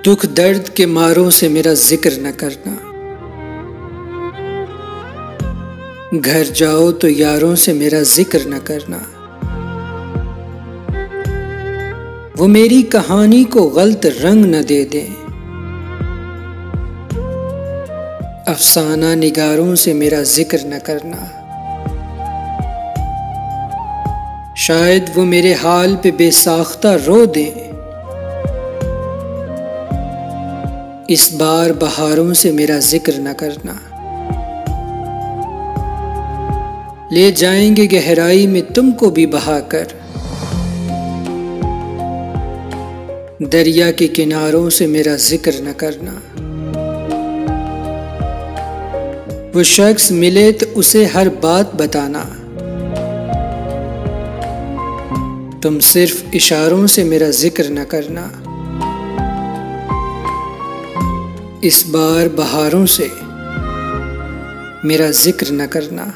दुख दर्द के मारों से मेरा जिक्र न करना। घर जाओ तो यारों से मेरा जिक्र न करना। वो मेरी कहानी को गलत रंग न दे दें। अफसाना निगारों से मेरा जिक्र न करना। शायद वो मेरे हाल पे बेसाख्ता रो दें। इस बार बहारों से मेरा जिक्र न करना। ले जाएंगे गहराई में तुमको भी बहाकर। दरिया के किनारों से मेरा जिक्र न करना। वो शख्स मिले तो उसे हर बात बताना। तुम सिर्फ इशारों से मेरा जिक्र न करना। इस बार बहारों से मेरा जिक्र न करना।